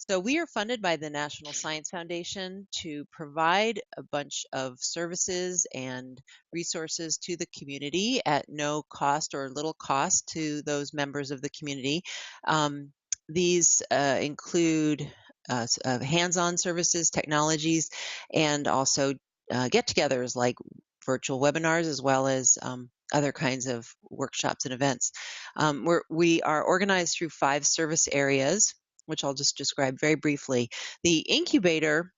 So we are funded by the National Science Foundation to provide a bunch of services and resources to the community at no cost or little cost to those members of the community. These include hands-on services, technologies, and also get-togethers like virtual webinars as well as other kinds of workshops and events. We are organized through 5 service areas, which I'll just describe very briefly. The incubator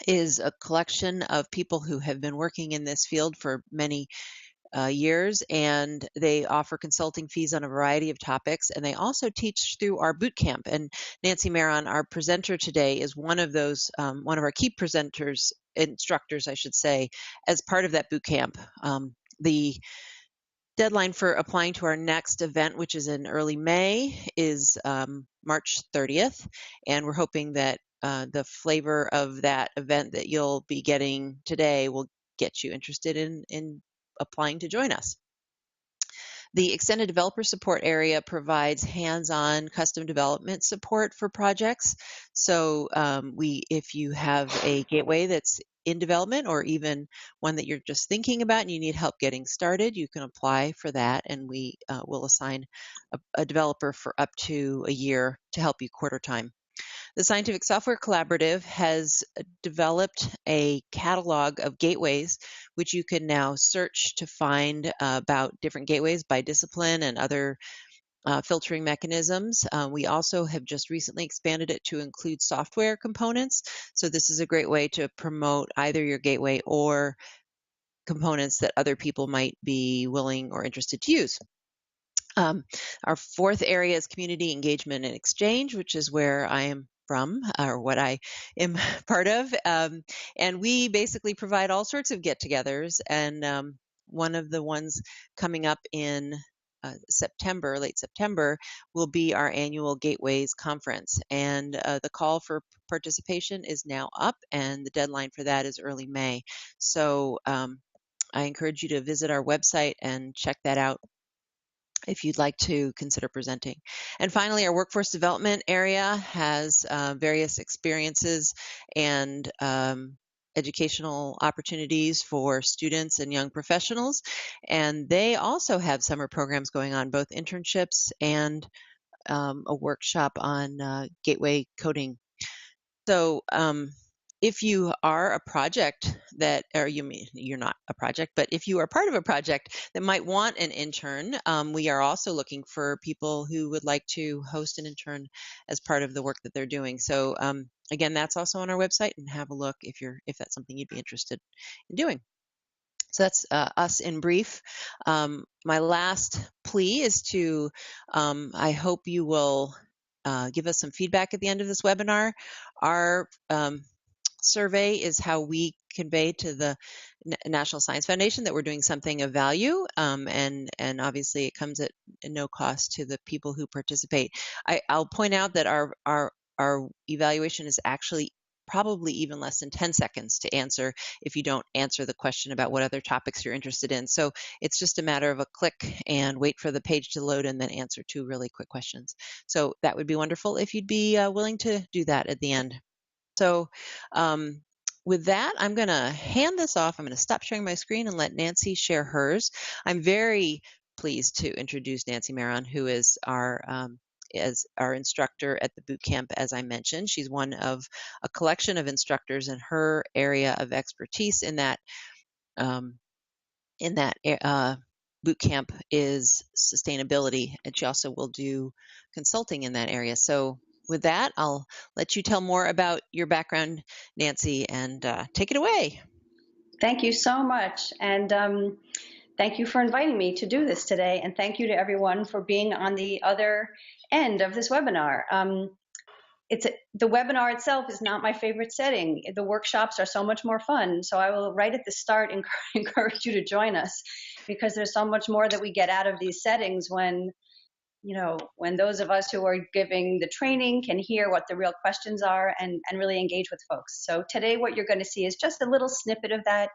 is a collection of people who have been working in this field for many years, and they offer consulting fees on a variety of topics, and they also teach through our boot camp. And Nancy Maron, our presenter today, is one of those, one of our key presenters, instructors, I should say, as part of that boot camp. The deadline for applying to our next event, which is in early May, is March 30th, and we're hoping that the flavor of that event that you'll be getting today will get you interested in applying to join us. The Extended Developer Support area provides hands-on custom development support for projects. So if you have a gateway that's in development or even one that you're just thinking about and you need help getting started, you can apply for that, and we will assign a developer for up to a year to help you quarter time. The Scientific Software Collaborative has developed a catalog of gateways, which you can now search to find about different gateways by discipline and other filtering mechanisms. We also have just recently expanded it to include software components. So this is a great way to promote either your gateway or components that other people might be willing or interested to use. Our 4th area is community engagement and exchange, which is where I am from, or what I am part of. And we basically provide all sorts of get-togethers. And one of the ones coming up in September, late September, will be our annual Gateways Conference. And the call for participation is now up, and the deadline for that is early May. So I encourage you to visit our website and check that out if you'd like to consider presenting. And finally, our workforce development area has various experiences and educational opportunities for students and young professionals. And they also have summer programs going on, both internships and a workshop on gateway coding. So if you are a project that, or you mean you're not a project, but if you are part of a project that might want an intern, we are also looking for people who would like to host an intern as part of the work that they're doing. So again, that's also on our website, and have a look if that's something you'd be interested in doing. So that's us in brief. My last plea is to, I hope you will give us some feedback at the end of this webinar. Our survey is how we convey to the National Science Foundation that we're doing something of value, and obviously it comes at no cost to the people who participate. I'll point out that our evaluation is actually probably even less than 10 seconds to answer if you don't answer the question about what other topics you're interested in. So it's just a matter of a click and wait for the page to load and then answer 2 really quick questions. So that would be wonderful if you'd be willing to do that at the end. So with that, I'm going to hand this off. I'm going to stop sharing my screen and let Nancy share hers. I'm very pleased to introduce Nancy Maron, who is our instructor at the boot camp, as I mentioned. She's one of a collection of instructors, and her area of expertise in that boot camp is sustainability, and she also will do consulting in that area. So with that, I'll let you tell more about your background, Nancy, and take it away. Thank you so much. And thank you for inviting me to do this today. And thank you to everyone for being on the other end of this webinar. The webinar itself is not my favorite setting. The workshops are so much more fun. So I will right at the start encourage you to join us, because there's so much more that we get out of these settings when those of us who are giving the training can hear what the real questions are and really engage with folks. So today what you're going to see is just a little snippet of that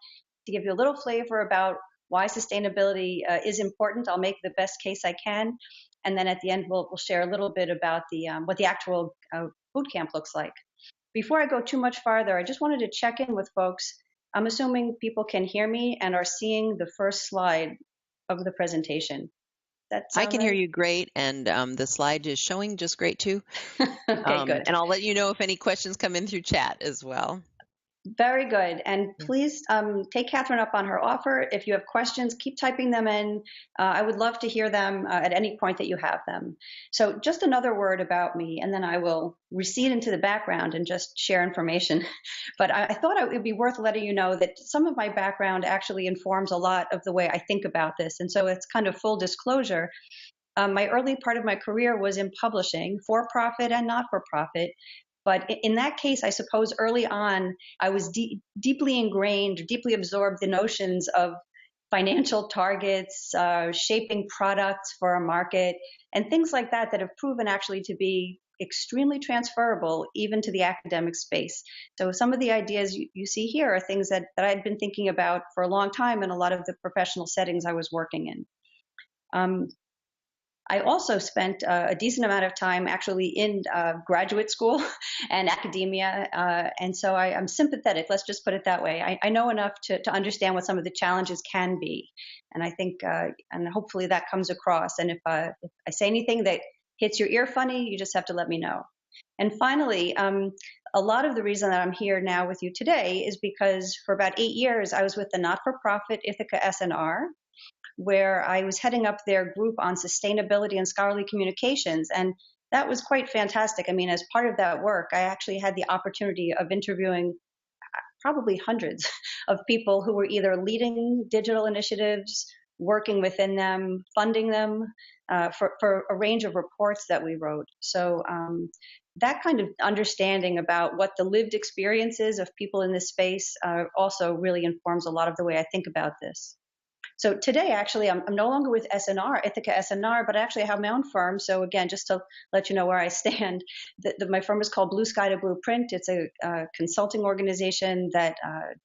to give you a little flavor about why sustainability is important. I'll make the best case I can. And then at the end, we'll share a little bit about what the actual Bootcamp looks like. Before I go too much farther, I just wanted to check in with folks. I'm assuming people can hear me and are seeing the first slide of the presentation. Does that I sound can hear right? you great, and the slide is showing just great too. Okay, good. And I'll let you know if any questions come in through chat as well. Very good. And please take Catherine up on her offer. If you have questions, keep typing them in. I would love to hear them at any point that you have them. So just another word about me, and then I will recede into the background and just share information. But I thought it would be worth letting you know that some of my background actually informs a lot of the way I think about this. And so it's kind of full disclosure. My early part of my career was in publishing, for profit and not for profit. But in that case, I suppose early on, I was deeply ingrained, deeply absorbed the notions of financial targets, shaping products for a market, and things like that that have proven actually to be extremely transferable even to the academic space. So some of the ideas you see here are things that I'd been thinking about for a long time in a lot of the professional settings I was working in. I also spent a decent amount of time actually in graduate school and academia, and so I'm sympathetic, let's just put it that way. I know enough to understand what some of the challenges can be, and I think, and hopefully that comes across, and if I say anything that hits your ear funny, you just have to let me know. And finally, a lot of the reason that I'm here now with you today is because for about 8 years, I was with the not-for-profit Ithaca SNR, where I was heading up their group on sustainability and scholarly communications. And that was quite fantastic. I mean, as part of that work, I actually had the opportunity of interviewing probably hundreds of people who were either leading digital initiatives, working within them, funding them, for a range of reports that we wrote. So that kind of understanding about what the lived experiences of people in this space also really informs a lot of the way I think about this. So today, actually, I'm no longer with SNR, Ithaca SNR, but I actually have my own firm. So again, just to let you know where I stand, my firm is called BlueSky to Blueprint. It's a consulting organization that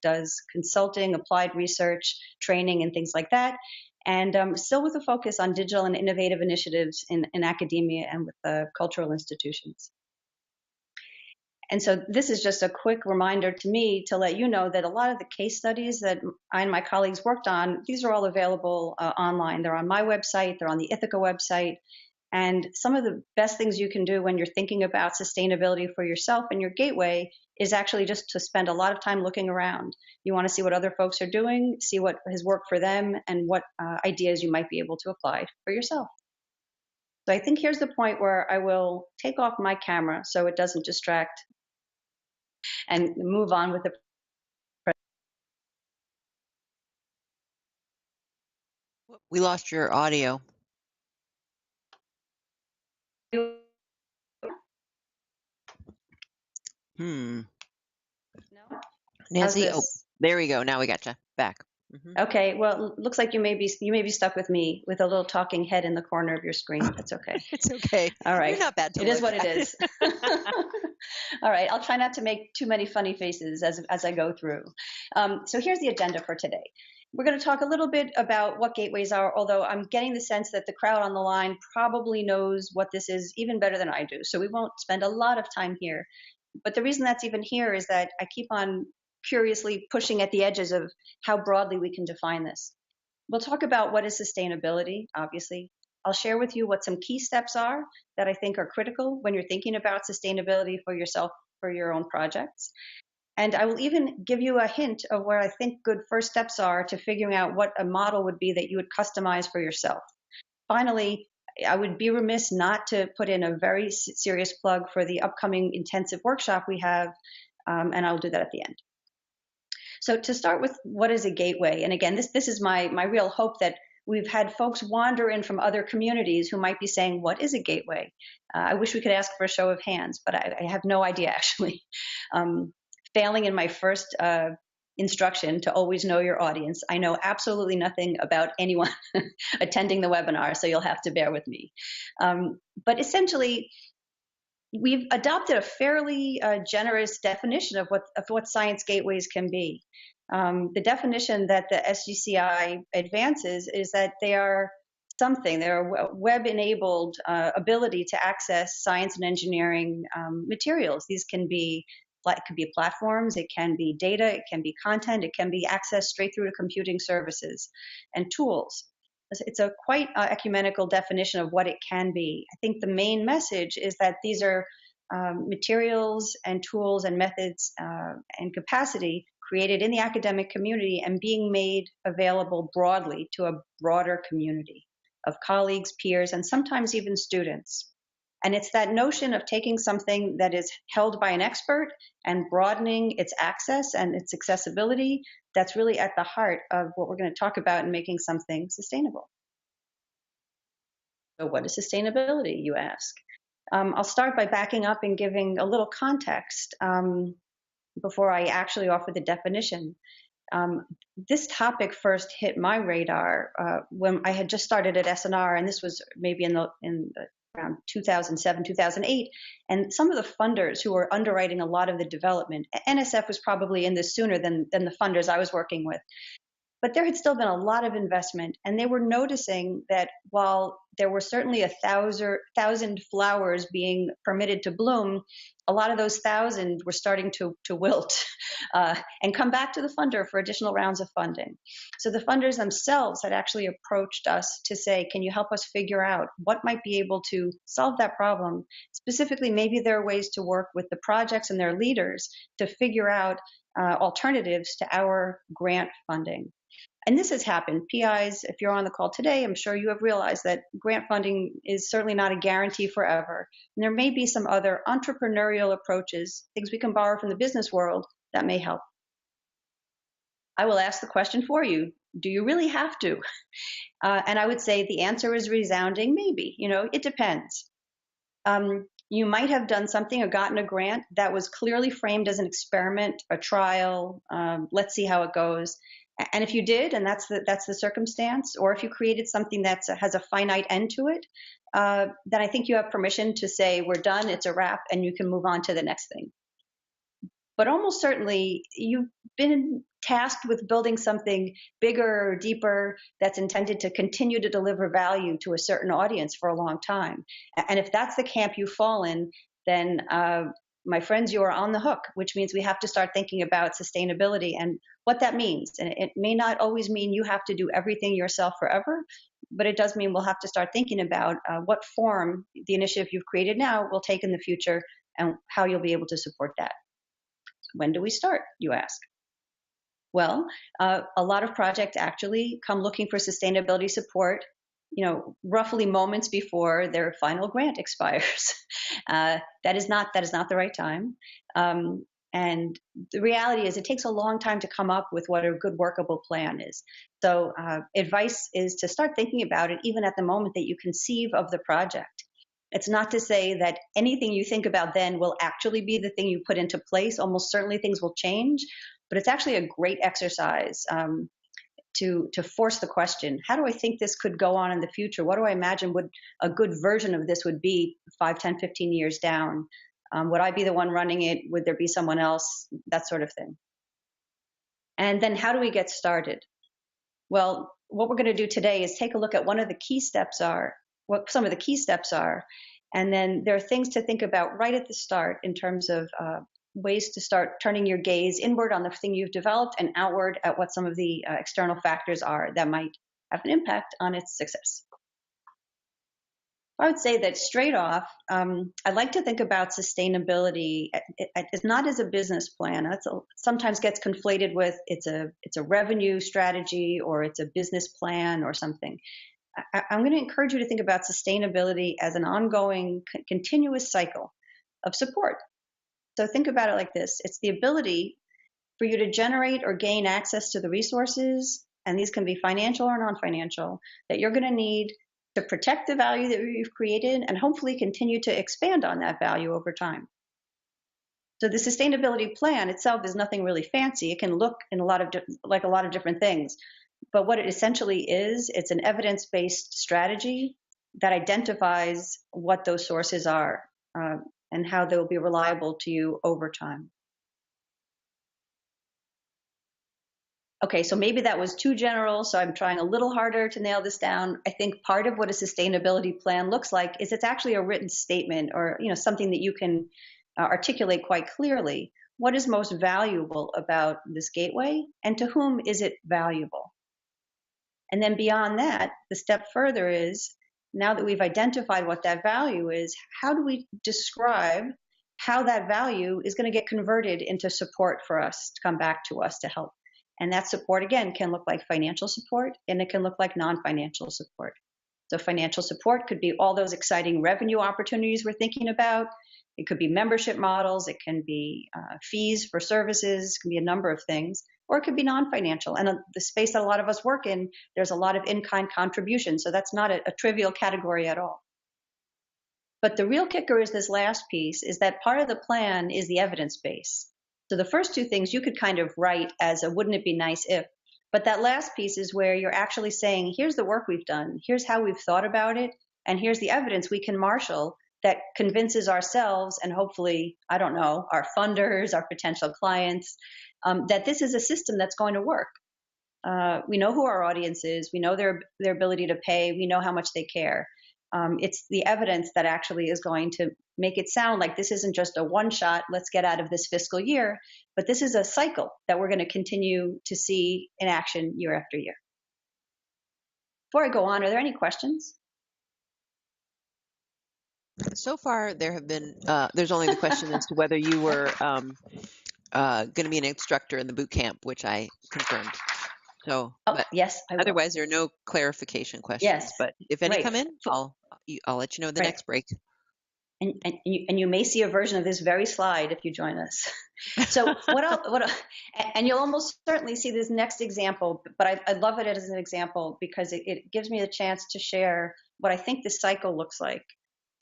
does consulting, applied research, training, and things like that. And still with a focus on digital and innovative initiatives in academia and with cultural institutions. And so this is just a quick reminder to me to let you know that a lot of the case studies that I and my colleagues worked on, these are all available online. They're on my website, they're on the Ithaca website. And some of the best things you can do when you're thinking about sustainability for yourself and your gateway is actually just to spend a lot of time looking around. You want to see what other folks are doing, see what has worked for them, and what ideas you might be able to apply for yourself. So I think here's the point where I will take off my camera so it doesn't distract and move on with the. We lost your audio. Hmm. No? How's Nancy, oh, this? there we go. Now we got you back. Okay, well, looks like you may be stuck with me with a little talking head in the corner of your screen. That's okay. It's okay. All right. You're not bad to It is look what it at. is. All right, I'll try not to make too many funny faces as I go through. So here's the agenda for today. We're going to talk a little bit about what gateways are, although I'm getting the sense that the crowd on the line probably knows what this is even better than I do. So we won't spend a lot of time here. But the reason that's even here is that I keep on curiously pushing at the edges of how broadly we can define this. We'll talk about what is sustainability, obviously. I'll share with you what some key steps are that I think are critical when you're thinking about sustainability for yourself, for your own projects. And I will even give you a hint of where I think good first steps are to figuring out what a model would be that you would customize for yourself. Finally, I would be remiss not to put in a very serious plug for the upcoming intensive workshop we have, and I'll do that at the end. So to start with, what is a gateway? And again, this is my real hope that we've had folks wander in from other communities who might be saying, what is a gateway? I wish we could ask for a show of hands, but I have no idea actually. Failing in my first instruction to always know your audience, I know absolutely nothing about anyone attending the webinar, so you'll have to bear with me. But essentially, we've adopted a fairly generous definition of what science gateways can be. The definition that the SGCI advances is that they are something, their web-enabled ability to access science and engineering materials. These can be, it could be platforms, it can be data, it can be content, it can be accessed straight through to computing services and tools. It's a quite ecumenical definition of what it can be. I think the main message is that these are materials and tools and methods and capacity created in the academic community and being made available broadly to a broader community of colleagues, peers, and sometimes even students. And it's that notion of taking something that is held by an expert and broadening its access and its accessibility that's really at the heart of what we're going to talk about in making something sustainable. So what is sustainability, you ask? I'll start by backing up and giving a little context before I actually offer the definition. This topic first hit my radar when I had just started at SNR, and this was maybe around 2007, 2008. And some of the funders who were underwriting a lot of the development, NSF was probably in this sooner than the funders I was working with. But there had still been a lot of investment, and they were noticing that while there were certainly 1,000 flowers being permitted to bloom, a lot of those 1,000 were starting to wilt and come back to the funder for additional rounds of funding. So the funders themselves had actually approached us to say, can you help us figure out what might be able to solve that problem? Specifically, maybe there are ways to work with the projects and their leaders to figure out alternatives to our grant funding. And this has happened. PIs, if you're on the call today, I'm sure you have realized that grant funding is certainly not a guarantee forever. And there may be some other entrepreneurial approaches, things we can borrow from the business world that may help. I will ask the question for you. Do you really have to? And I would say the answer is resounding, maybe. It depends. You might have done something or gotten a grant that was clearly framed as an experiment, a trial, let's see how it goes. And if you did, and that's the circumstance, or if you created something that has a finite end to it, then I think you have permission to say, we're done, it's a wrap, and you can move on to the next thing. But almost certainly, you've been tasked with building something bigger or deeper that's intended to continue to deliver value to a certain audience for a long time. And if that's the camp you fall in, then my friends, you are on the hook, which means we have to start thinking about sustainability and what that means. And it may not always mean you have to do everything yourself forever, but it does mean we'll have to start thinking about what form the initiative you've created now will take in the future and how you'll be able to support that. When do we start, you ask? Well, a lot of projects actually come looking for sustainability support roughly moments before their final grant expires. That is not the right time. And the reality is it takes a long time to come up with what a good workable plan is. So advice is to start thinking about it even at the moment that you conceive of the project. It's not to say that anything you think about then will actually be the thing you put into place. Almost certainly things will change, but it's actually a great exercise to force the question, how do I think this could go on in the future? What do I imagine would a good version of this would be 5, 10, 15 years down? Would I be the one running it? Would there be someone else? That sort of thing. And then how do we get started? Well, what we're going to do today is take a look at what some of the key steps are. And then there are things to think about right at the start in terms of ways to start turning your gaze inward on the thing you've developed and outward at what some of the external factors are that might have an impact on its success. I would say that straight off, I'd like to think about sustainability as not as a business plan. That sometimes gets conflated with it's a revenue strategy or it's a business plan or something. I'm going to encourage you to think about sustainability as an ongoing, continuous cycle of support. So think about it like this. It's the ability for you to generate or gain access to the resources, and these can be financial or non-financial, that you're going to need to protect the value that you've created and hopefully continue to expand on that value over time. So the sustainability plan itself is nothing really fancy. It can look like a lot of different things. But what it essentially is, it's an evidence-based strategy that identifies what those sources are and how they'll be reliable to you over time. Okay, so maybe that was too general, so I'm trying a little harder to nail this down. I think part of what a sustainability plan looks like is it's actually a written statement, or something that you can articulate quite clearly. What is most valuable about this gateway, and to whom is it valuable? And then beyond that, the step further is, now that we've identified what that value is, how do we describe how that value is going to get converted into support for us to come back to us to help? And that support, again, can look like financial support, and it can look like non-financial support. So financial support could be all those exciting revenue opportunities we're thinking about. It could be membership models. It can be fees for services. It can be a number of things. Or it could be non-financial. And the space that a lot of us work in, there's a lot of in-kind contributions. So that's not a trivial category at all. But the real kicker is this last piece, is that part of the plan is the evidence base. So the first two things you could kind of write as a wouldn't it be nice if, but that last piece is where you're actually saying, here's the work we've done, here's how we've thought about it, and here's the evidence we can marshal that convinces ourselves and hopefully, I don't know, our funders, our potential clients, that this is a system that's going to work. We know who our audience is, we know their ability to pay, we know how much they care. It's the evidence that actually is going to make it sound like this isn't just a one shot, let's get out of this fiscal year, but this is a cycle that we're going to continue to see in action year after year. Before I go on, are there any questions? So far, there have been, there's only the question as to whether you were going to be an instructor in the boot camp, which I confirmed. So, but yes, I will. Otherwise, there are no clarification questions. Yes, but if any right. come in, I'll let you know the next break. And you may see a version of this very slide if you join us. So and you'll almost certainly see this next example, but I love it as an example because it gives me a chance to share what I think this cycle looks like.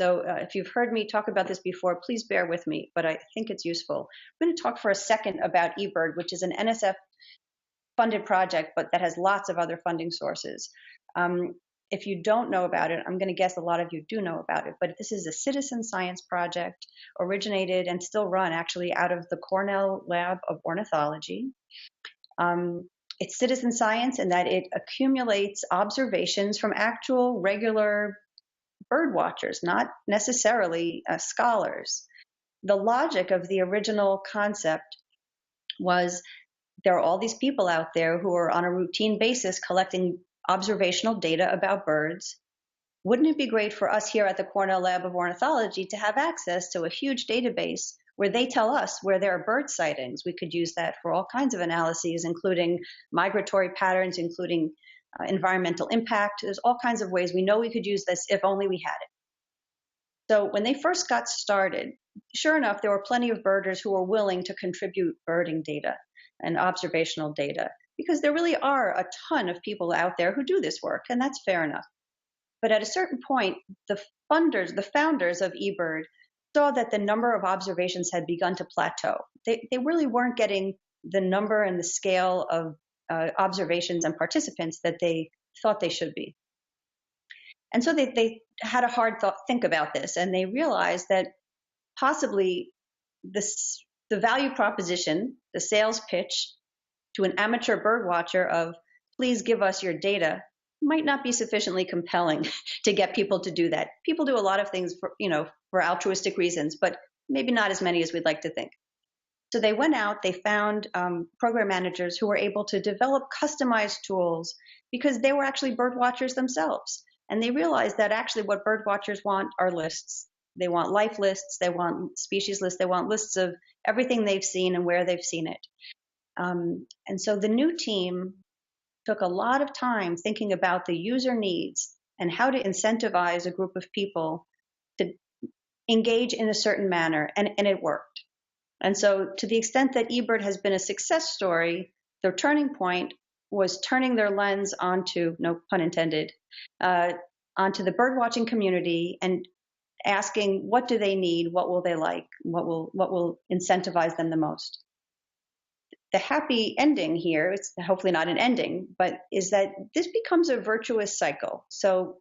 So if you've heard me talk about this before, please bear with me, but I think it's useful. I'm going to talk for a second about eBird, which is an NSF funded project, but that has lots of other funding sources. If you don't know about it, I'm going to guess a lot of you do know about it, but this is a citizen science project originated and still run actually out of the Cornell Lab of Ornithology. It's citizen science in that it accumulates observations from actual regular bird watchers, not necessarily scholars. The logic of the original concept was there are all these people out there who are on a routine basis collecting observational data about birds. Wouldn't it be great for us here at the Cornell Lab of Ornithology to have access to a huge database where they tell us where there are bird sightings? We could use that for all kinds of analyses, including migratory patterns, including environmental impact. There's all kinds of ways we know we could use this if only we had it. So when they first got started, sure enough, there were plenty of birders who were willing to contribute birding data and observational data, because there really are a ton of people out there who do this work, and that's fair enough. But at a certain point, the founders of eBird saw that the number of observations had begun to plateau. They really weren't getting the number and the scale of observations and participants that they thought they should be. And so they had a hard think about this, and they realized that possibly the value proposition, the sales pitch to an amateur bird watcher of please give us your data might not be sufficiently compelling to get people to do that. People do a lot of things for altruistic reasons, but maybe not as many as we'd like to think. So they went out, they found program managers who were able to develop customized tools because they were actually bird watchers themselves. And they realized that actually what bird watchers want are lists. They want life lists, they want species lists, they want lists of everything they've seen and where they've seen it. And so the new team took a lot of time thinking about the user needs and how to incentivize a group of people to engage in a certain manner, and it worked. And so to the extent that eBird has been a success story, their turning point was turning their lens onto, no pun intended, onto the birdwatching community and asking what do they need, what will they like, what will incentivize them the most. The happy ending here, it's hopefully not an ending, but is that this becomes a virtuous cycle. So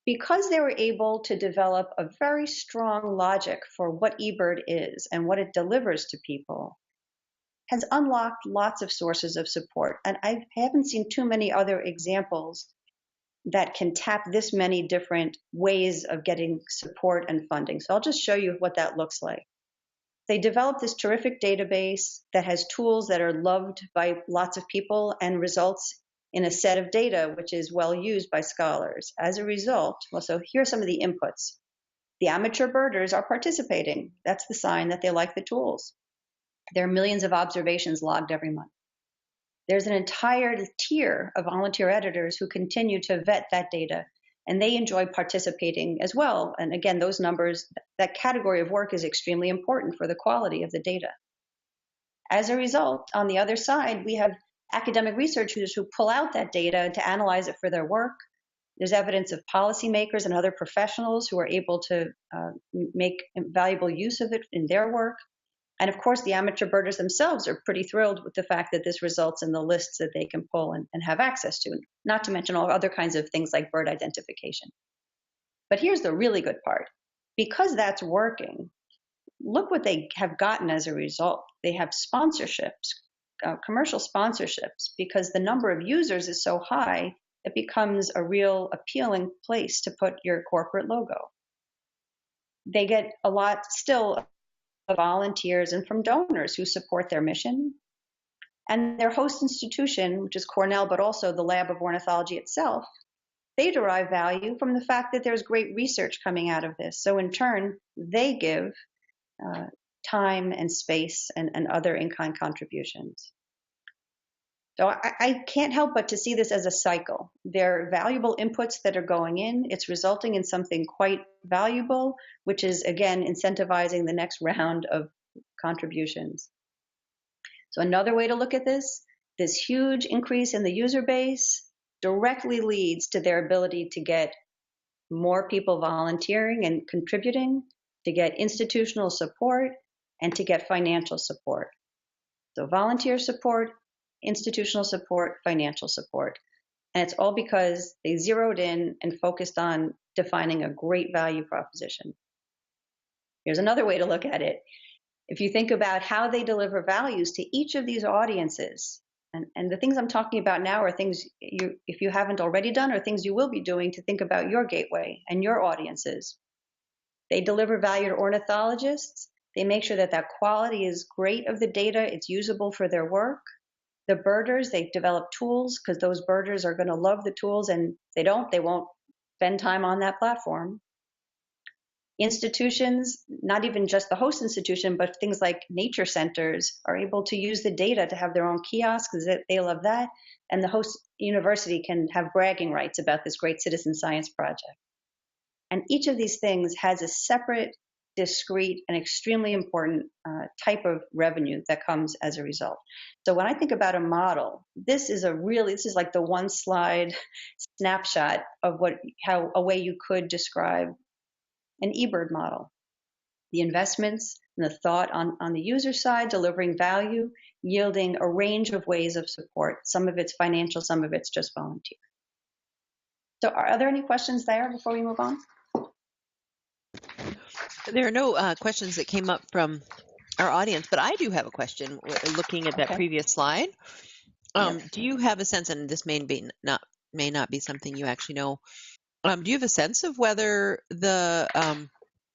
because they were able to develop a very strong logic for what eBird is and what it delivers to people, has unlocked lots of sources of support. And I haven't seen too many other examples that can tap this many different ways of getting support and funding. So I'll just show you what that looks like. They developed this terrific database that has tools that are loved by lots of people and results in a set of data which is well used by scholars. As a result, well, so here are some of the inputs. The amateur birders are participating. That's the sign that they like the tools. There are millions of observations logged every month. There's an entire tier of volunteer editors who continue to vet that data, and they enjoy participating as well. And again, those numbers, that category of work is extremely important for the quality of the data. As a result, on the other side, we have academic researchers who pull out that data to analyze it for their work. There's evidence of policymakers and other professionals who are able to make valuable use of it in their work. And of course, the amateur birders themselves are pretty thrilled with the fact that this results in the lists that they can pull and have access to, not to mention all other kinds of things like bird identification. But here's the really good part. Because that's working, look what they have gotten as a result. They have sponsorships, commercial sponsorships, because the number of users is so high, it becomes a real appealing place to put your corporate logo. They get a lot still of volunteers and from donors who support their mission. And their host institution, which is Cornell, but also the Lab of Ornithology itself, they derive value from the fact that there's great research coming out of this. So in turn, they give time and space and other in-kind contributions. So I can't help but to see this as a cycle. There are valuable inputs that are going in. It's resulting in something quite valuable, which is, again, incentivizing the next round of contributions. So another way to look at this huge increase in the user base directly leads to their ability to get more people volunteering and contributing, to get institutional support, and to get financial support. So volunteer support, institutional support, financial support. And it's all because they zeroed in and focused on defining a great value proposition. Here's another way to look at it. If you think about how they deliver values to each of these audiences, and the things I'm talking about now are things if you haven't already done, or things you will be doing to think about your gateway and your audiences. They deliver value to ornithologists. They make sure that that quality is great of the data, it's usable for their work. The birders, they develop tools because those birders are going to love the tools, and they won't spend time on that platform. Institutions, not even just the host institution, but things like nature centers are able to use the data to have their own kiosks. They love that. And the host university can have bragging rights about this great citizen science project. And each of these things has a separate, discrete, and extremely important type of revenue that comes as a result. So when I think about a model, this is like the one slide snapshot of how a way you could describe an eBird model. The investments and the thought on the user side, delivering value, yielding a range of ways of support. Some of it's financial, some of it's just volunteer. So are there any questions there before we move on? There are no questions that came up from our audience, but I do have a question looking at that previous slide. Do you have a sense, and this may not be something you actually know, do you have a sense of whether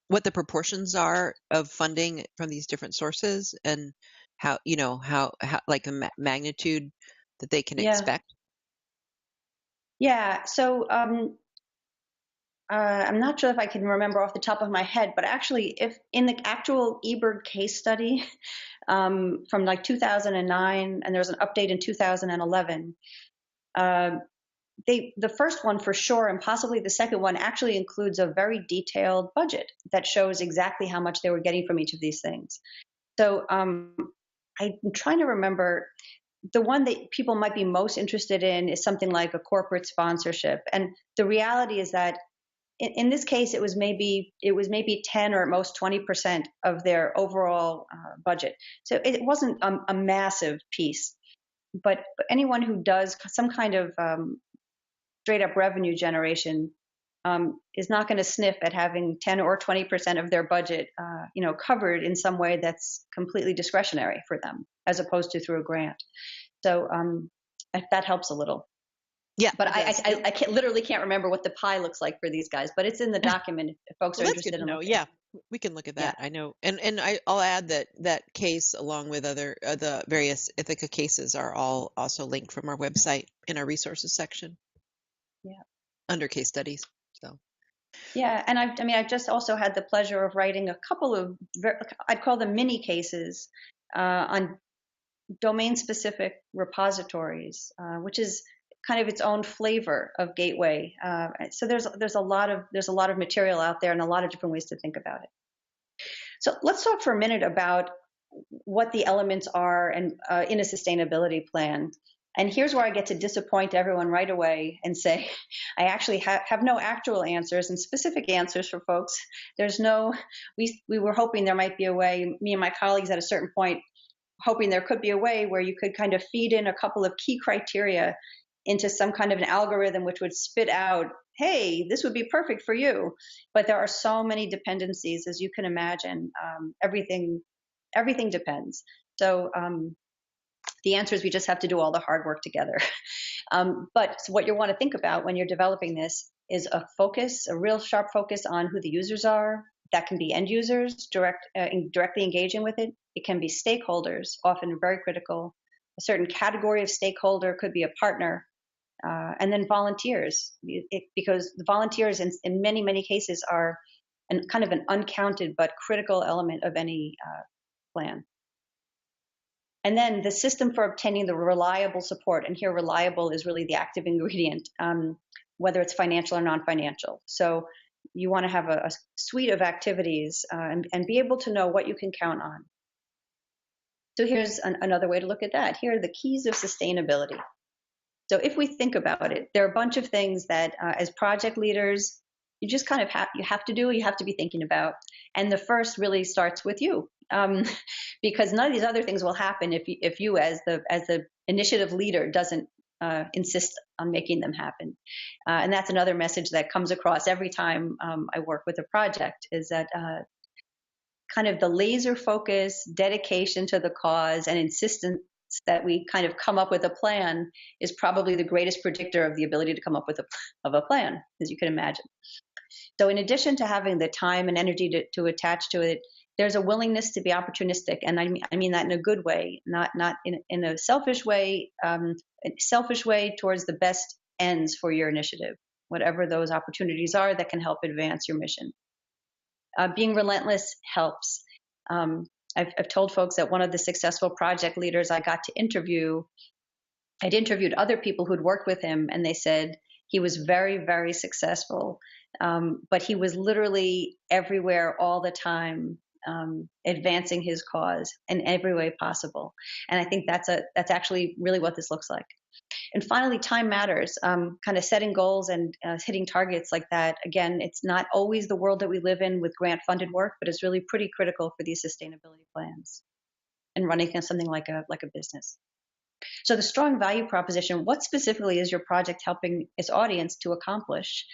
what the proportions are of funding from these different sources, and how like the magnitude that they can expect? Yeah, so I'm not sure if I can remember off the top of my head, but actually, if in the actual eBird case study from like 2009, and there's an update in 2011, the first one for sure, and possibly the second one, actually includes a very detailed budget that shows exactly how much they were getting from each of these things. So I'm trying to remember. The one that people might be most interested in is something like a corporate sponsorship. And the reality is that in this case, it was maybe 10 or at most 20% of their overall budget. So it wasn't a massive piece. But anyone who does some kind of straight up revenue generation is not going to sniff at having 10 or 20% of their budget covered in some way that's completely discretionary for them. as opposed to through a grant. So if that helps a little. Yeah, But it does. I literally can't remember what the pie looks like for these guys, but it's in the document if folks Well, are that's good interested to in know. looking. Yeah, we can look at Yeah. that. I know, and I'll add that that case, along with other the various Ithaca cases, are all also linked from our website in our resources section Yeah. under case studies. So Yeah, and I've just also had the pleasure of writing a couple of, I'd call them mini cases on domain-specific repositories, which is kind of its own flavor of Gateway. So there's a lot of material out there and a lot of different ways to think about it. So let's talk for a minute about what the elements are and in a sustainability plan. And here's where I get to disappoint everyone right away and say, I actually have no actual answers and specific answers for folks. There's no, we were hoping there might be a way, me and my colleagues at a certain point, hoping there could be a way where you could kind of feed in a couple of key criteria into some kind of an algorithm which would spit out, hey, this would be perfect for you. But there are so many dependencies, as you can imagine. Everything depends. So the answer is we just have to do all the hard work together. But what you want to think about when you're developing this is a real sharp focus on who the users are. That can be end users directly engaging with it. It can be stakeholders, often very critical. A certain category of stakeholder could be a partner, and then volunteers, because the volunteers in many, many cases are kind of an uncounted but critical element of any plan. And then the system for obtaining the reliable support, and here reliable is really the active ingredient, whether it's financial or non-financial. So you want to have a suite of activities and be able to know what you can count on. So here's another way to look at that. Here are the keys of sustainability. So if we think about it, there are a bunch of things that as project leaders, you just kind of you have to be thinking about. And the first really starts with you, because none of these other things will happen if you as the initiative leader doesn't insist on making them happen. And that's another message that comes across every time I work with a project, is that kind of the laser focus, dedication to the cause, and insistence that we kind of come up with a plan is probably the greatest predictor of the ability to come up with a plan, as you can imagine. So in addition to having the time and energy to attach to it, there's a willingness to be opportunistic. And I mean that in a good way, not in a selfish way towards the best ends for your initiative, whatever those opportunities are that can help advance your mission. Being relentless helps. I've told folks that one of the successful project leaders I got to interview, I'd interviewed other people who'd worked with him, and they said he was very, very successful, but he was literally everywhere all the time, advancing his cause in every way possible. And I think that's actually really what this looks like. And finally, time matters. Kind of setting goals and hitting targets like that. Again, it's not always the world that we live in with grant-funded work, but it's really pretty critical for these sustainability plans and running something like a business. So the strong value proposition, what specifically is your project helping its audience to accomplish?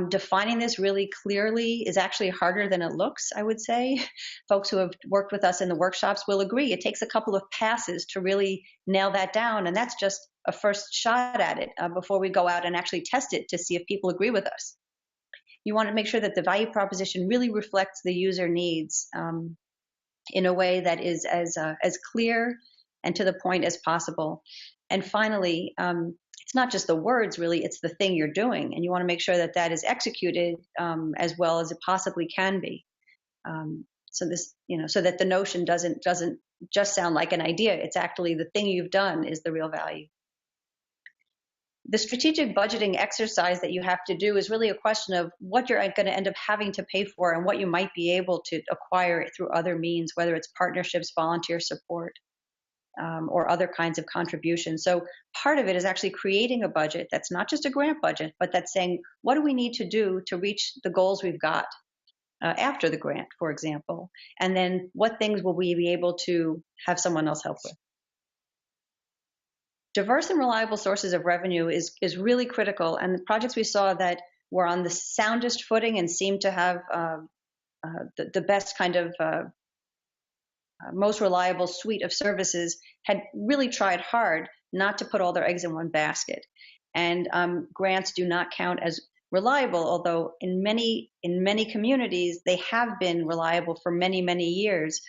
Defining this really clearly is actually harder than it looks, I would say. Folks who have worked with us in the workshops will agree. It takes a couple of passes to really nail that down, and that's just a first shot at it before we go out and actually test it to see if people agree with us. You want to make sure that the value proposition really reflects the user needs in a way that is as clear and to the point as possible. And finally, it's not just the words, really, it's the thing you're doing. And you want to make sure that that is executed as well as it possibly can be. So that the notion doesn't just sound like an idea. It's actually the thing you've done is the real value. The strategic budgeting exercise that you have to do is really a question of what you're going to end up having to pay for and what you might be able to acquire through other means, whether it's partnerships, volunteer support, or other kinds of contributions. So part of it is actually creating a budget that's not just a grant budget, but that's saying, what do we need to do to reach the goals we've got after the grant, for example? And then what things will we be able to have someone else help with? Diverse and reliable sources of revenue is really critical. And the projects we saw that were on the soundest footing and seemed to have the best kind of most reliable suite of services had really tried hard not to put all their eggs in one basket. And grants do not count as reliable, although in many communities they have been reliable for many years.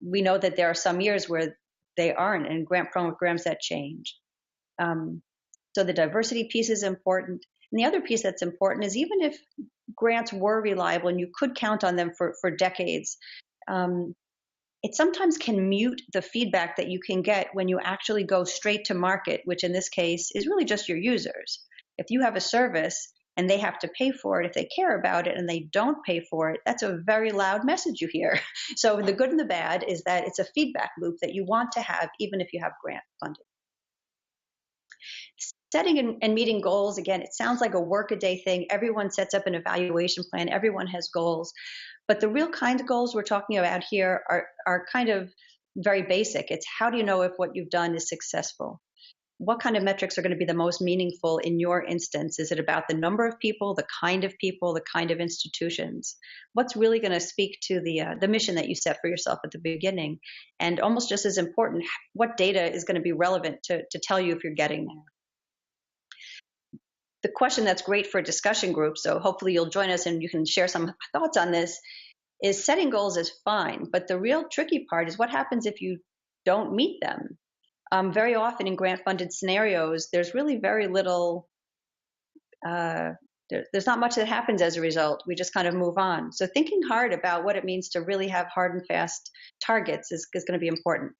We know that there are some years where they aren't, and grant programs that change. So the diversity piece is important. And the other piece that's important is even if grants were reliable and you could count on them for decades, it sometimes can mute the feedback that you can get when you actually go straight to market, which in this case is really just your users. If you have a service and they have to pay for it, if they care about it and they don't pay for it, that's a very loud message you hear. So the good and the bad is that it's a feedback loop that you want to have even if you have grant funding. Setting and meeting goals, again, it sounds like a work-a-day thing. Everyone sets up an evaluation plan. Everyone has goals. But the real kind of goals we're talking about here are kind of very basic. It's how do you know if what you've done is successful? What kind of metrics are going to be the most meaningful in your instance? Is it about the number of people, the kind of institutions? What's really going to speak to the mission that you set for yourself at the beginning? And almost just as important, what data is going to be relevant to tell you if you're getting there? The question that's great for a discussion group, so hopefully you'll join us and you can share some thoughts on this, is setting goals is fine, but the real tricky part is what happens if you don't meet them. Very often in grant-funded scenarios, there's really very little, there's not much that happens as a result. We just kind of move on. So thinking hard about what it means to really have hard and fast targets is going to be important.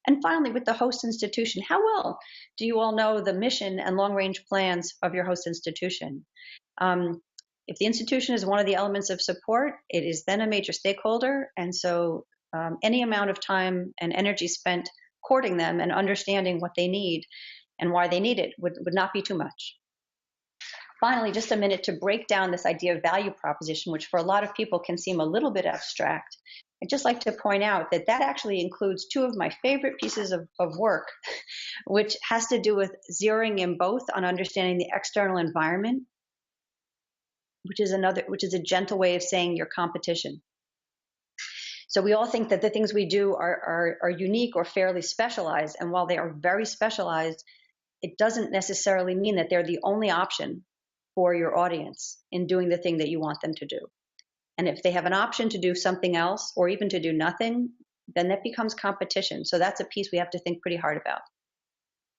And finally, with the host institution, how well do you all know the mission and long-range plans of your host institution? If the institution is one of the elements of support, it is then a major stakeholder. And so any amount of time and energy spent courting them and understanding what they need and why they need it would not be too much. Finally, just a minute to break down this idea of value proposition, which for a lot of people can seem a little bit abstract. I'd just like to point out that that actually includes two of my favorite pieces of work, which has to do with zeroing in both on understanding the external environment, which is a gentle way of saying your competition. So we all think that the things we do are unique or fairly specialized, and while they are very specialized, it doesn't necessarily mean that they're the only option for your audience in doing the thing that you want them to do. And if they have an option to do something else or even to do nothing, then that becomes competition. So that's a piece we have to think pretty hard about.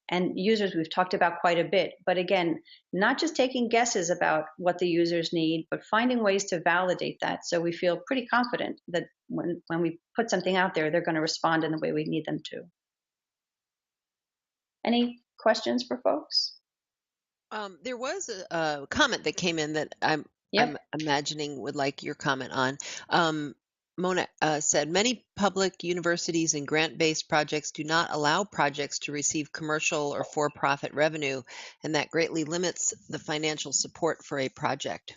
And users we've talked about quite a bit, but again, not just taking guesses about what the users need, but finding ways to validate that so we feel pretty confident that when we put something out there, they're going to respond in the way we need them to. Any questions for folks? There was a comment that came in that I'm imagining would like your comment on. Mona said, many public universities and grant-based projects do not allow projects to receive commercial or for-profit revenue, and that greatly limits the financial support for a project.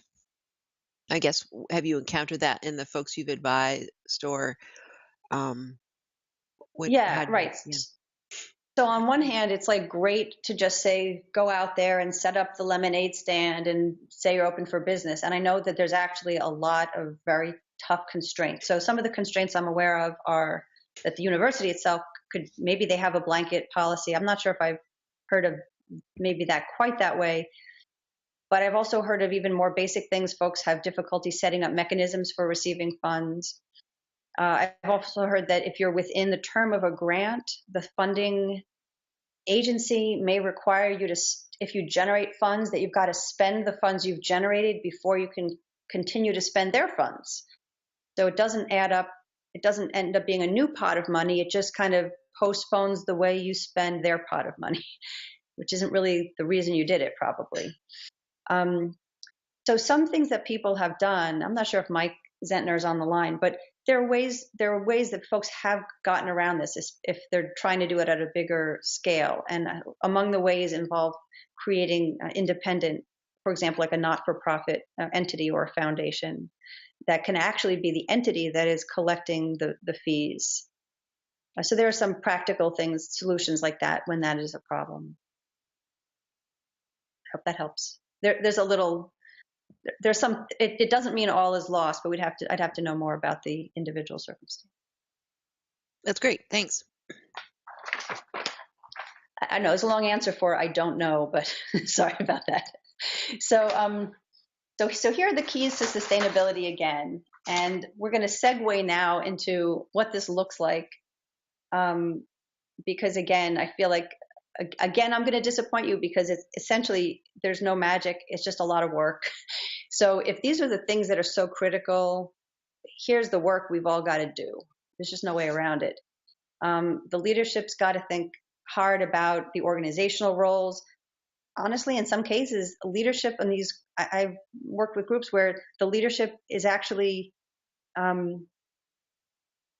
I guess, have you encountered that in the folks you've advised, or right. So on one hand, it's like great to just say, go out there and set up the lemonade stand and say you're open for business. And I know that there's actually a lot of very tough constraints. So some of the constraints I'm aware of are that the university itself maybe they have a blanket policy. I'm not sure if I've heard of maybe that quite that way, but I've also heard of even more basic things. Folks have difficulty setting up mechanisms for receiving funds. I've also heard that if you're within the term of a grant, the funding agency may require you to, if you generate funds, that you've got to spend the funds you've generated before you can continue to spend their funds. So it doesn't add up. It doesn't end up being a new pot of money. It just kind of postpones the way you spend their pot of money, which isn't really the reason you did it, probably. So some things that people have done, I'm not sure if Mike Zentner is on the line, but there are ways that folks have gotten around this if they're trying to do it at a bigger scale. And among the ways involve creating independent, for example, like a not-for-profit entity or a foundation that can actually be the entity that is collecting the fees. So there are some practical things, solutions like that when that is a problem. I hope that helps. There's some, it doesn't mean all is lost, but I'd have to know more about the individual circumstance. That's great. Thanks. I know it's a long answer for I don't know, but sorry about that. So, so here are the keys to sustainability again, and we're going to segue now into what this looks like. Because again, I feel like again I'm going to disappoint you because it's essentially there's no magic. It's just a lot of work. So if these are the things that are so critical, here's the work we've all got to do. There's just no way around it. The leadership's got to think hard about the organizational roles. Honestly, in some cases, leadership in these, I've worked with groups where the leadership is actually um,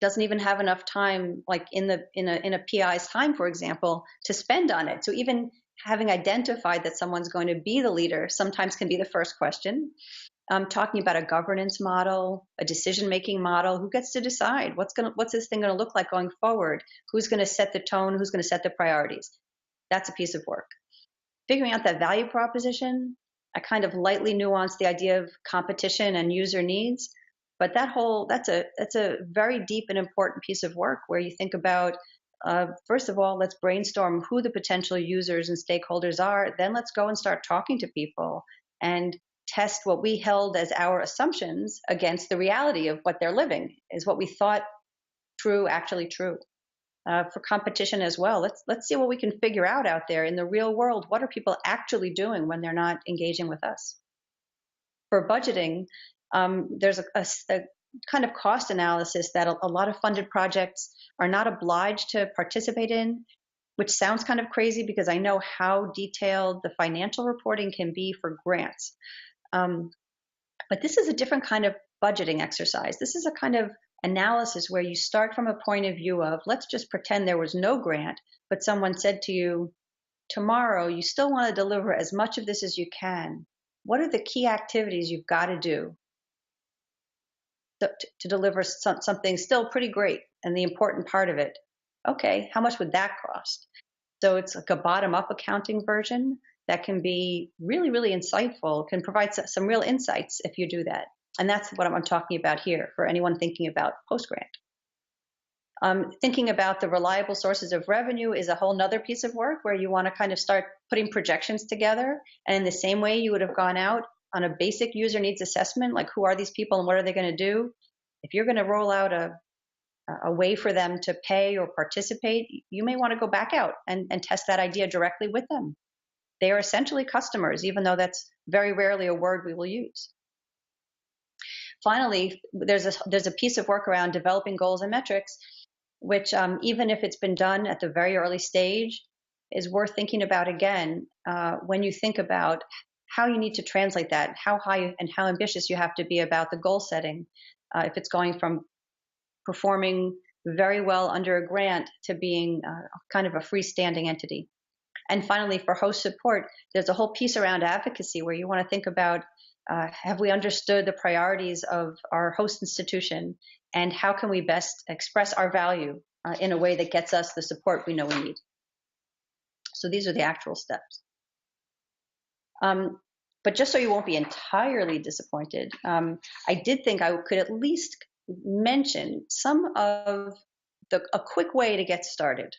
doesn't even have enough time, like in a PI's time, for example, to spend on it. So even having identified that someone's going to be the leader sometimes can be the first question. Talking about a governance model, a decision-making model. Who gets to decide what's this thing going to look like going forward? Who's going to set the tone? Who's going to set the priorities? That's a piece of work. Figuring out that value proposition. I kind of lightly nuanced the idea of competition and user needs, but that's a very deep and important piece of work where you think about first of all, let's brainstorm who the potential users and stakeholders are. Then let's go and start talking to people and test what we held as our assumptions against the reality of what they're living. Is what we thought true actually true? For competition as well, let's see what we can figure out there in the real world. What are people actually doing when they're not engaging with us? For budgeting, there's a kind of cost analysis that a lot of funded projects are not obliged to participate in, which sounds kind of crazy because I know how detailed the financial reporting can be for grants. But this is a different kind of budgeting exercise. This is a kind of analysis where you start from a point of view of, let's just pretend there was no grant, but someone said to you, tomorrow you still want to deliver as much of this as you can. What are the key activities you've got to do to deliver something still pretty great and the important part of it? Okay, how much would that cost? So it's like a bottom-up accounting version that can be really, really insightful, can provide some real insights if you do that. And that's what I'm talking about here for anyone thinking about post-grant. Thinking about the reliable sources of revenue is a whole nother piece of work where you want to kind of start putting projections together. And in the same way you would have gone out on a basic user needs assessment, like who are these people and what are they going to do? If you're going to roll out a way for them to pay or participate, you may want to go back out and test that idea directly with them. They are essentially customers, even though that's very rarely a word we will use. Finally, there's a piece of work around developing goals and metrics, which even if it's been done at the very early stage, is worth thinking about again when you think about how you need to translate that, how high and how ambitious you have to be about the goal setting. If it's going from performing very well under a grant to being kind of a freestanding entity. And finally, for host support, there's a whole piece around advocacy where you want to think about have we understood the priorities of our host institution and how can we best express our value in a way that gets us the support we know we need. So these are the actual steps. But just so you won't be entirely disappointed, I did think I could at least mention some of a quick way to get started.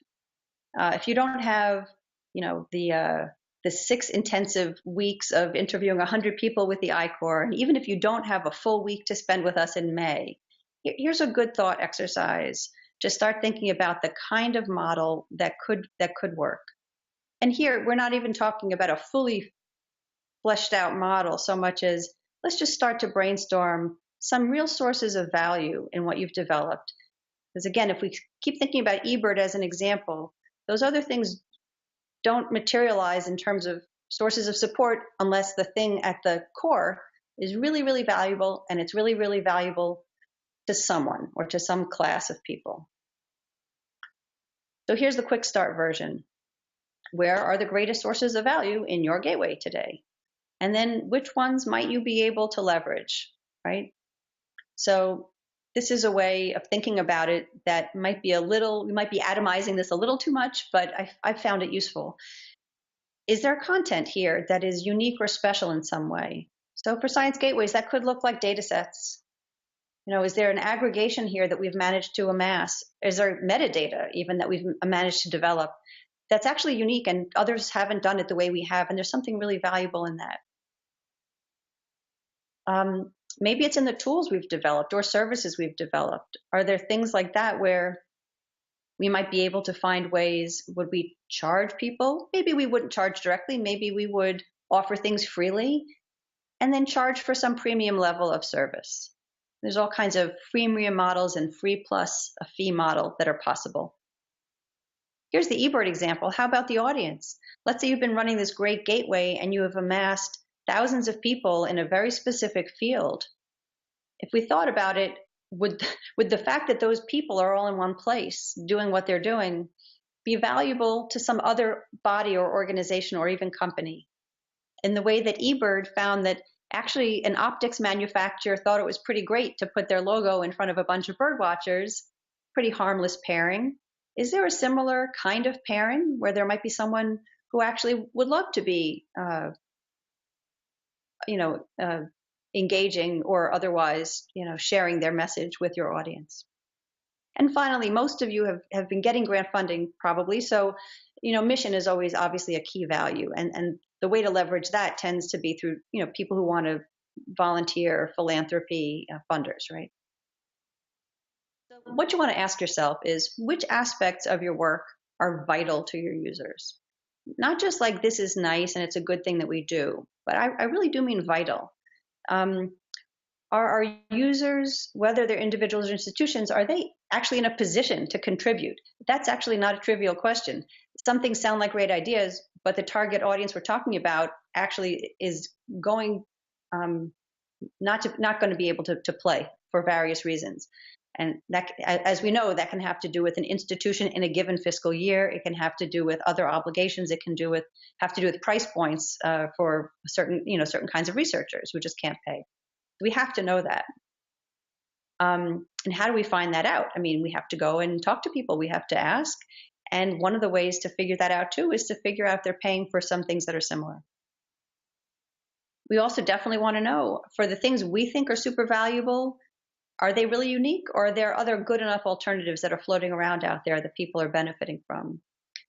If you don't have, the 6 intensive weeks of interviewing 100 people with the I-Corps, and even if you don't have a full week to spend with us in May, here's a good thought exercise. Just start thinking about the kind of model that could work. And here, we're not even talking about a fully fleshed out model so much as let's just start to brainstorm some real sources of value in what you've developed. Because again, if we keep thinking about eBird as an example, those other things don't materialize in terms of sources of support unless the thing at the core is really, really valuable, and it's really, really valuable to someone or to some class of people. So here's the quick start version. Where are the greatest sources of value in your gateway today? And then which ones might you be able to leverage, right? So this is a way of thinking about it that might be we might be atomizing this a little too much, but I found it useful. Is there content here that is unique or special in some way? So for Science Gateways, that could look like data sets. Is there an aggregation here that we've managed to amass? Is there metadata even that we've managed to develop that's actually unique and others haven't done it the way we have? And there's something really valuable in that. Maybe it's in the tools we've developed or services we've developed. Are there things like that where we might be able to find ways? Would we charge people? Maybe we wouldn't charge directly. Maybe we would offer things freely and then charge for some premium level of service. There's all kinds of freemium models and free plus a fee model that are possible. Here's the eBird example. How about the audience? Let's say you've been running this great gateway and you have amassed thousands of people in a very specific field. If we thought about it, would the fact that those people are all in one place doing what they're doing be valuable to some other body or organization or even company? In the way that eBird found that actually an optics manufacturer thought it was pretty great to put their logo in front of a bunch of bird watchers, pretty harmless pairing. Is there a similar kind of pairing where there might be someone who actually would love to be, engaging or otherwise, sharing their message with your audience? And finally, most of you have been getting grant funding probably. So, mission is always obviously a key value. And the way to leverage that tends to be through, people who want to volunteer, philanthropy, funders, right? So what you want to ask yourself is which aspects of your work are vital to your users? Not just like this is nice and it's a good thing that we do, but I really do mean vital. Are our users, whether they're individuals or institutions, are they actually in a position to contribute? That's actually not a trivial question. Some things sound like great ideas, but the target audience we're talking about actually is going not going to be able to play for various reasons. And that, as we know, that can have to do with an institution in a given fiscal year. It can have to do with other obligations. It can have to do with price points for certain kinds of researchers who just can't pay. We have to know that. And how do we find that out? I mean, we have to go and talk to people. We have to ask. And one of the ways to figure that out, too, is to figure out if they're paying for some things that are similar. We also definitely want to know, for the things we think are super valuable, are they really unique, or are there other good enough alternatives that are floating around out there that people are benefiting from?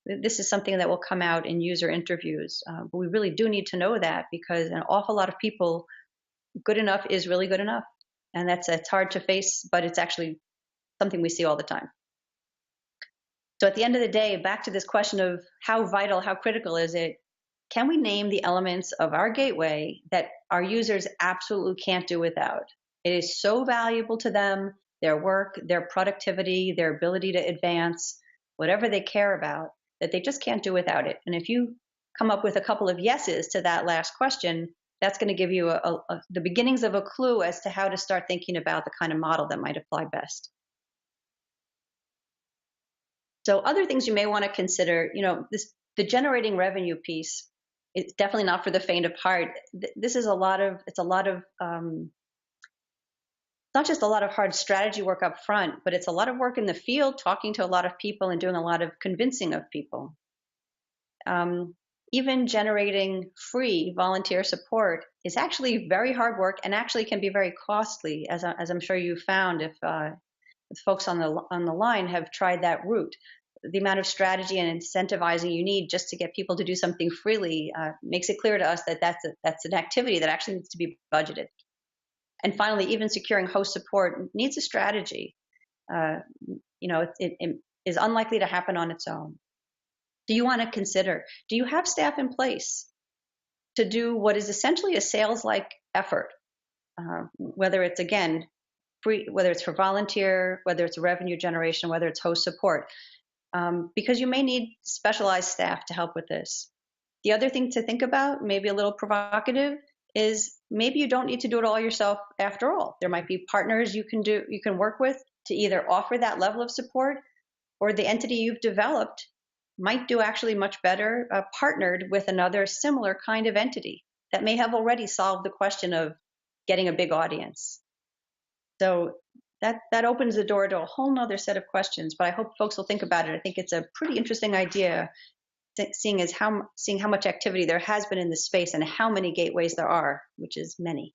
This is something that will come out in user interviews. But we really do need to know that, because an awful lot of people, good enough is really good enough. And it's hard to face, but it's actually something we see all the time. So at the end of the day, back to this question of how vital, how critical is it? Can we name the elements of our gateway that our users absolutely can't do without? It is so valuable to them, their work, their productivity, their ability to advance, whatever they care about, that they just can't do without it. And if you come up with a couple of yeses to that last question, that's going to give you the beginnings of a clue as to how to start thinking about the kind of model that might apply best. So other things you may want to consider, the generating revenue piece, it's definitely not for the faint of heart. This is it's not just a lot of hard strategy work up front, but it's a lot of work in the field, talking to a lot of people and doing a lot of convincing of people. Even generating free volunteer support is actually very hard work and actually can be very costly, as I'm sure you found if folks on the line have tried that route. The amount of strategy and incentivizing you need just to get people to do something freely makes it clear to us that that's an activity that actually needs to be budgeted. And finally, even securing host support needs a strategy. It is unlikely to happen on its own. Do you want to consider, do you have staff in place to do what is essentially a sales-like effort, whether it's, again, free, whether it's for volunteer, whether it's revenue generation, whether it's host support, because you may need specialized staff to help with this. The other thing to think about, maybe a little provocative, is maybe you don't need to do it all yourself after all. There might be partners you can work with to either offer that level of support, or the entity you've developed might do actually much better partnered with another similar kind of entity that may have already solved the question of getting a big audience. So that opens the door to a whole nother set of questions, but I hope folks will think about it. I think it's a pretty interesting idea, seeing how much activity there has been in this space and how many gateways there are, which is many.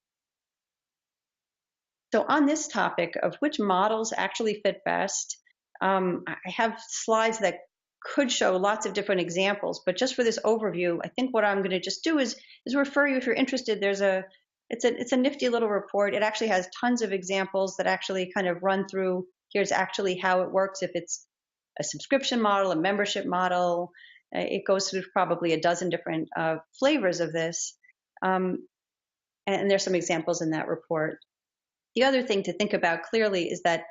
So on this topic of which models actually fit best, I have slides that could show lots of different examples, but just for this overview, I think what I'm going to just do is refer you, if you're interested. It's a nifty little report. It actually has tons of examples that actually kind of run through. Here's actually how it works if it's a subscription model, a membership model. It goes through probably a dozen different flavors of this, and there's some examples in that report. The other thing to think about clearly is that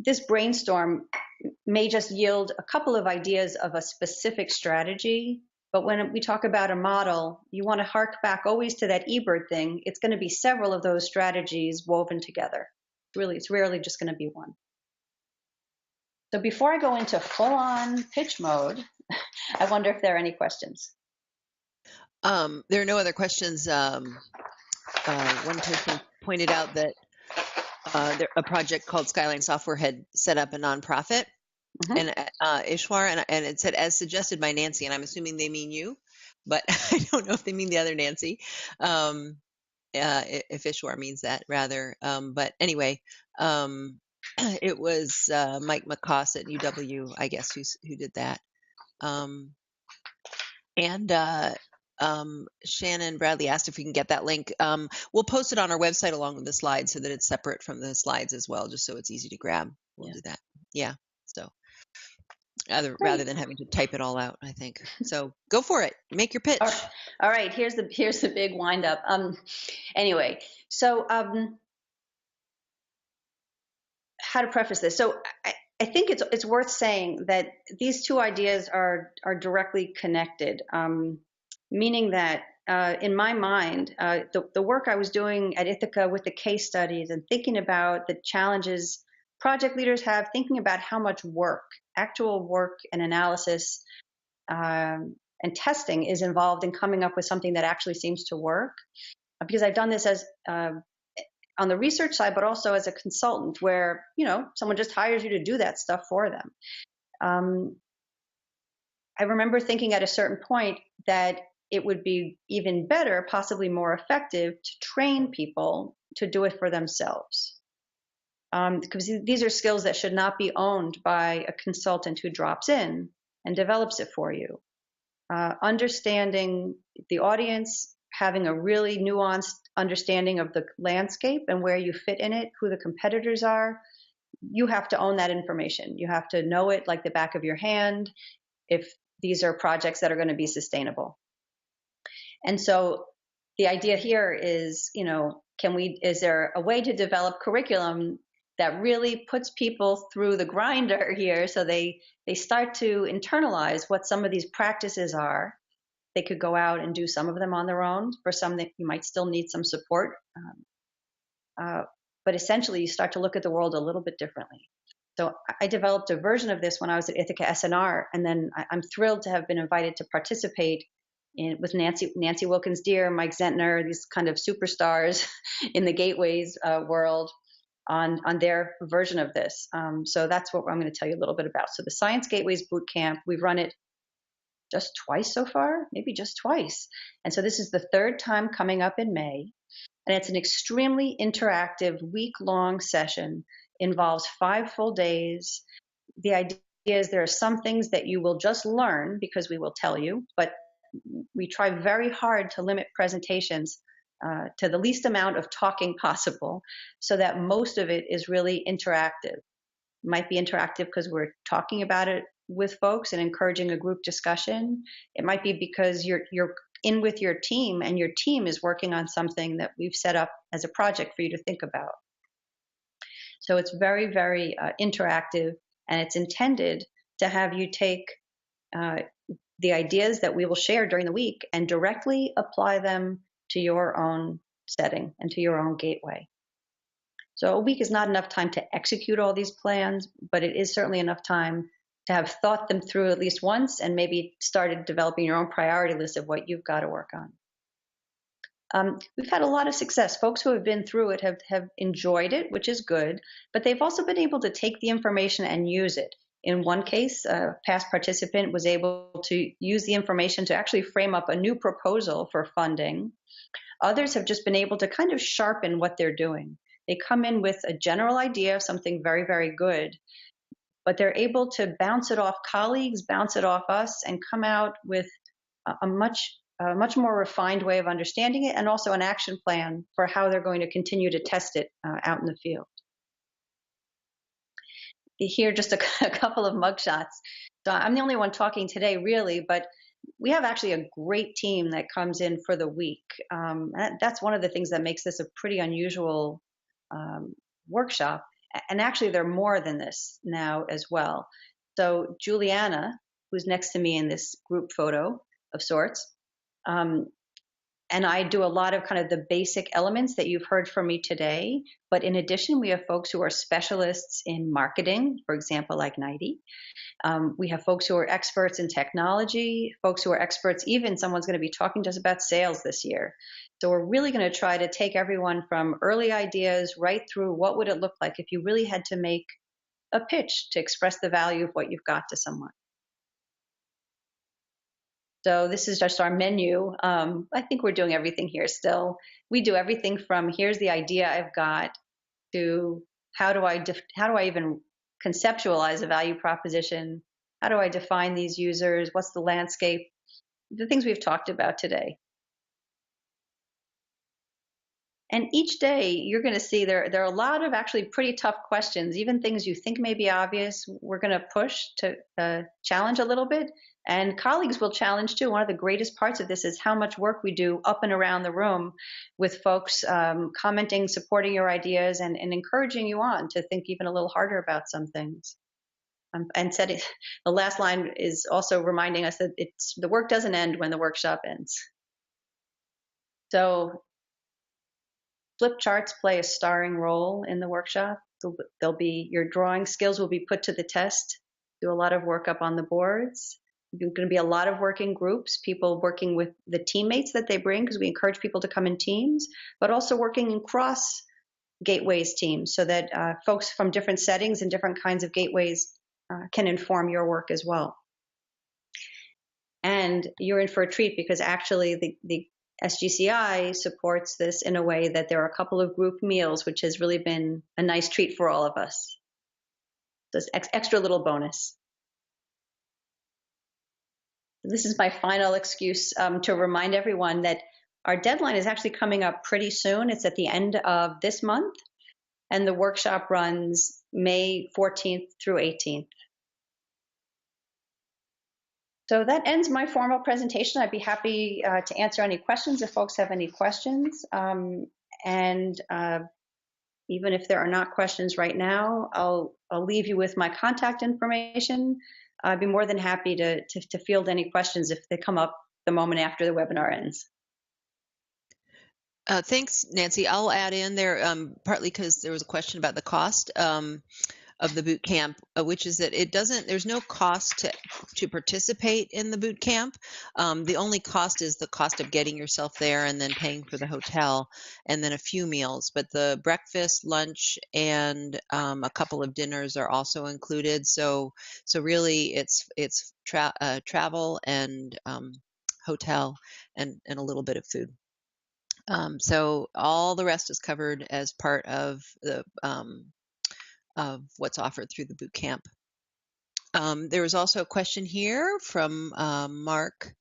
this brainstorm may just yield a couple of ideas of a specific strategy, but when we talk about a model, you want to hark back always to that eBird thing. It's going to be several of those strategies woven together. It's rarely just going to be one. So before I go into full-on pitch mode, I wonder if there are any questions. There are no other questions. One person pointed out that a project called Skyline Software had set up a nonprofit, and Ishwar, and it said, as suggested by Nancy, and I'm assuming they mean you, but I don't know if they mean the other Nancy, if Ishwar means that, rather. But anyway, it was Mike McCoss at UW, I guess, who did that. Shannon Bradley asked if we can get that link. We'll post it on our website along with the slides so that it's separate from the slides as well, just so it's easy to grab. We'll do that. Yeah. So rather than having to type it all out, I think. So go for it. Make your pitch. All right. Here's the big wind up. Anyway, so how to preface this? So I think it's worth saying that these two ideas are directly connected. Meaning that in my mind, the work I was doing at Ithaca with the case studies and thinking about the challenges project leaders have, thinking about how much work, actual work and analysis and testing is involved in coming up with something that actually seems to work. Because I've done this as on the research side, but also as a consultant where, someone just hires you to do that stuff for them. I remember thinking at a certain point that it would be even better, possibly more effective, to train people to do it for themselves. Because these are skills that should not be owned by a consultant who drops in and develops it for you. Understanding the audience, having a really nuanced understanding of the landscape and where you fit in it, who the competitors are, you have to own that information. You have to know it like the back of your hand if these are projects that are going to be sustainable. And so the idea here is, is there a way to develop curriculum that really puts people through the grinder here so they start to internalize what some of these practices are. They could go out and do some of them on their own. For some, that you might still need some support. But essentially, you start to look at the world a little bit differently. So I developed a version of this when I was at Ithaca SNR, and then I'm thrilled to have been invited to participate with Nancy Wilkins-Deere, Mike Zentner, these kind of superstars in the Gateways world on their version of this. So that's what I'm going to tell you a little bit about. So the Science Gateways Bootcamp, we've run it just twice so far, maybe just twice. And so this is the third time coming up in May. And it's an extremely interactive week-long session, involves 5 full days. The idea is there are some things that you will just learn because we will tell you, but we try very hard to limit presentations to the least amount of talking possible so that most of it is really interactive. It might be interactive because we're talking about it with folks and encouraging a group discussion. It might be because you're in with your team and your team is working on something that we've set up as a project for you to think about. So it's very, very interactive, and it's intended to have you take the ideas that we will share during the week and directly apply them to your own setting and to your own gateway. So a week is not enough time to execute all these plans, but it is certainly enough time to have thought them through at least once and maybe started developing your own priority list of what you've got to work on. We've had a lot of success. Folks who have been through it have enjoyed it, which is good, but they've also been able to take the information and use it. In one case, a past participant was able to use the information to actually frame up a new proposal for funding. Others have just been able to kind of sharpen what they're doing. They come in with a general idea of something very, very good, but they're able to bounce it off colleagues, bounce it off us, and come out with a much more refined way of understanding it, and also an action plan for how they're going to continue to test it out in the field. Here, just a couple of mugshots. So I'm the only one talking today, really, but we have actually a great team that comes in for the week. That's one of the things that makes this a pretty unusual workshop. And actually, there are more than this now as well. So Juliana, who's next to me in this group photo of sorts, and I do a lot of kind of the basic elements that you've heard from me today. But in addition, we have folks who are specialists in marketing, for example, like Nighty. We have folks who are experts in technology, folks who are experts, even someone's going to be talking to us about sales this year. So we're really going to try to take everyone from early ideas right through what would it look like if you really had to make a pitch to express the value of what you've got to someone. So this is just our menu. I think we're doing everything here still. We do everything from here's the idea I've got to how do I even conceptualize a value proposition? How do I define these users? What's the landscape? The things we've talked about today. And each day you're going to see there are a lot of actually pretty tough questions, even things you think may be obvious. We're going to push to challenge a little bit. And colleagues will challenge too. One of the greatest parts of this is how much work we do up and around the room with folks commenting, supporting your ideas, and encouraging you on to think even a little harder about some things. And setting, the last line is also reminding us that the work doesn't end when the workshop ends. So flip charts play a starring role in the workshop. There'll be your drawing skills will be put to the test. Do a lot of work up on the boards. There's going to be a lot of working groups, people working with the teammates that they bring, because we encourage people to come in teams, but also working in cross gateways teams so that folks from different settings and different kinds of gateways can inform your work as well. And you're in for a treat because actually the SGCI supports this in a way that there are a couple of group meals, which has really been a nice treat for all of us. So it's extra little bonus. This is my final excuse to remind everyone that our deadline is actually coming up pretty soon. It's at the end of this month, and the workshop runs May 14th through 18th. So that ends my formal presentation. I'd be happy to answer any questions if folks have any questions. And even if there are not questions right now, I'll leave you with my contact information. I'd be more than happy to field any questions if they come up the moment after the webinar ends. Thanks, Nancy. I'll add in there, partly because there was a question about the cost of the boot camp, which is that there's no cost to participate in the boot camp. The only cost is the cost of getting yourself there and then paying for the hotel and then a few meals. But the breakfast, lunch, and a couple of dinners are also included. So really, it's travel and hotel and a little bit of food. So all the rest is covered as part of what's offered through the boot camp. There was also a question here from Mark.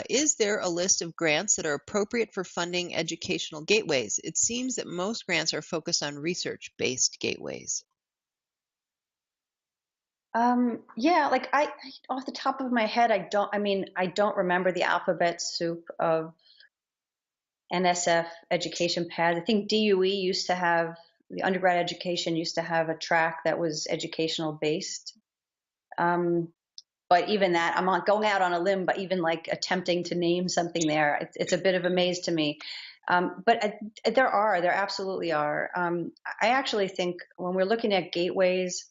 Is there a list of grants that are appropriate for funding educational gateways? It seems that most grants are focused on research-based gateways. Yeah, like off the top of my head, I don't remember the alphabet soup of NSF education paths. I think DUE used to have, the undergrad education used to have a track that was educational based. But even that, I'm not going out on a limb, but even like attempting to name something there, it's a bit of a maze to me. But there absolutely are. I actually think when we're looking at gateways,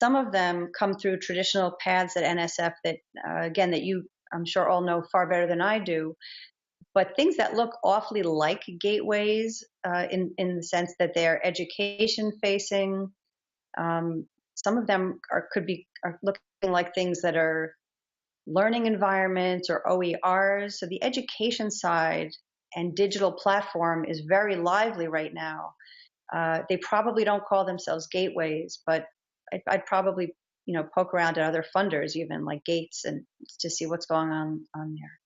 some of them come through traditional paths at NSF that, again, that you, I'm sure, all know far better than I do. But things that look awfully like gateways in the sense that they're education facing, some of them are looking like things that are learning environments or OERs. So the education side and digital platform is very lively right now. They probably don't call themselves gateways, but I'd probably poke around at other funders, even like Gates, and to see what's going on there.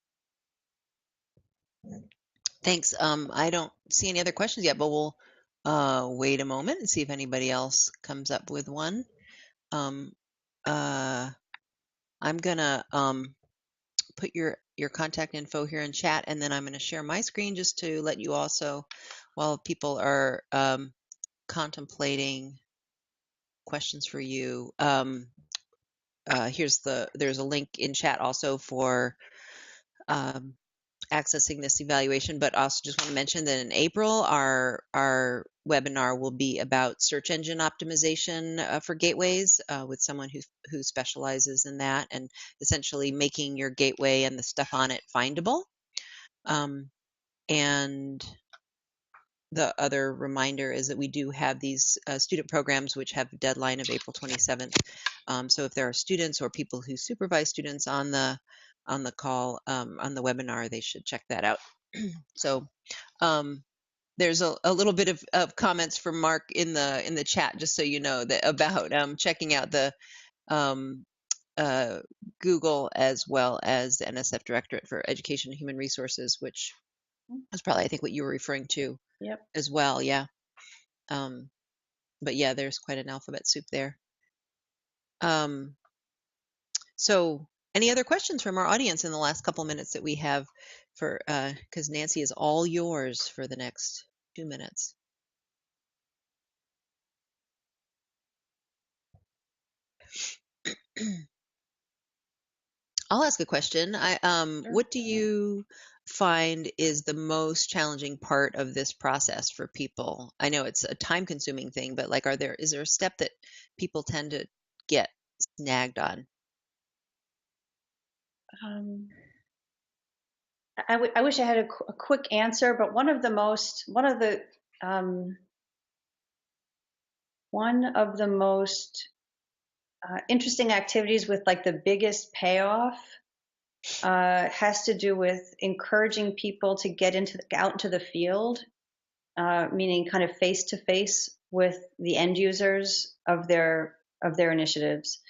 Thanks. I don't see any other questions yet, but we'll wait a moment and see if anybody else comes up with one. Um, uh, I'm gonna put your contact info here in chat, and then I'm going to share my screen just to let you also, while people are contemplating questions for you. There's a link in chat also for accessing this evaluation, but also just want to mention that in April, our webinar will be about search engine optimization for gateways with someone who specializes in that, and essentially making your gateway and the stuff on it findable. And the other reminder is that we do have these student programs which have a deadline of April 27th. So if there are students or people who supervise students on the call, on the webinar, they should check that out. So there's a little bit of comments from Mark in the chat, just so you know, that about checking out the Google as well as the NSF Directorate for Education and Human Resources, which is probably, I think, what you were referring to. Yep. As well, yeah. But yeah, there's quite an alphabet soup there. So any other questions from our audience in the last couple minutes that we have for, because Nancy is all yours for the next 2 minutes. I'll ask a question. Sure. What do you find is the most challenging part of this process for people? I know it's a time-consuming thing, but like, is there a step that people tend to get snagged on? I wish I had a quick answer, but one of the most interesting activities with like the biggest payoff has to do with encouraging people to get out into the field, meaning kind of face to face with the end users of their initiatives.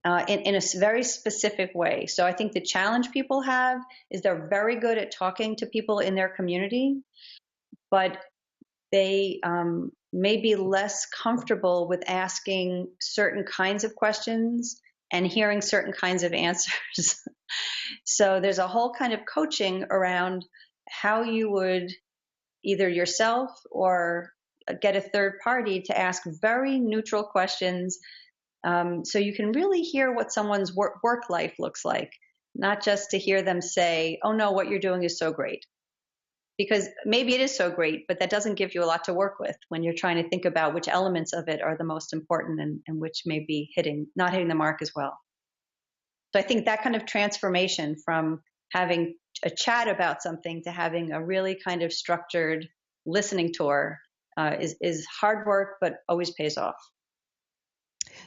In a very specific way. So I think the challenge people have is they're very good at talking to people in their community, but they may be less comfortable with asking certain kinds of questions and hearing certain kinds of answers. So there's a whole kind of coaching around how you would either yourself or get a third party to ask very neutral questions, so you can really hear what someone's work life looks like, not just to hear them say, oh no, what you're doing is so great. Because maybe it is so great, but that doesn't give you a lot to work with when you're trying to think about which elements of it are the most important and which may be not hitting the mark as well. So I think that kind of transformation from having a chat about something to having a really kind of structured listening tour is hard work, but always pays off.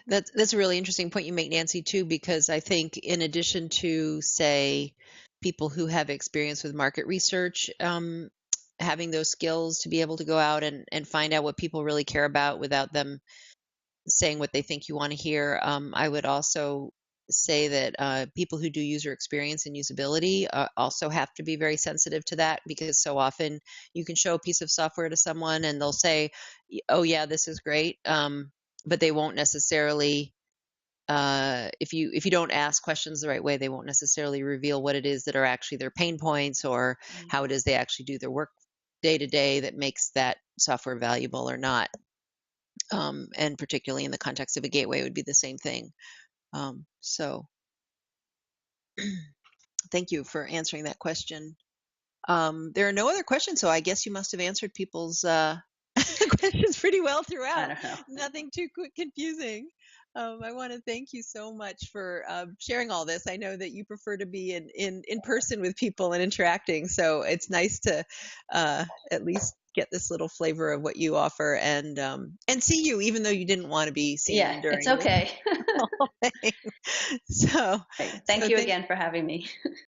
That's a really interesting point you make, Nancy, too, because I think in addition to, say, people who have experience with market research, having those skills to be able to go out and find out what people really care about without them saying what they think you want to hear, I would also say that people who do user experience and usability also have to be very sensitive to that, because so often you can show a piece of software to someone and they'll say, oh yeah, this is great, but they won't necessarily, if you don't ask questions the right way, they won't necessarily reveal what it is that are actually their pain points, or how it is they actually do their work day to day that makes that software valuable or not. And particularly in the context of a gateway, it would be the same thing. So thank you for answering that question. There are no other questions, so I guess you must have answered people's questions pretty well throughout. I don't know. Nothing too confusing. I want to thank you so much for sharing all this. I know that you prefer to be in person with people and interacting, so it's nice to at least get this little flavor of what you offer and see you, even though you didn't want to be Yeah, seen it's during this okay. whole thing. So, Right. Thank so you thank again for having me.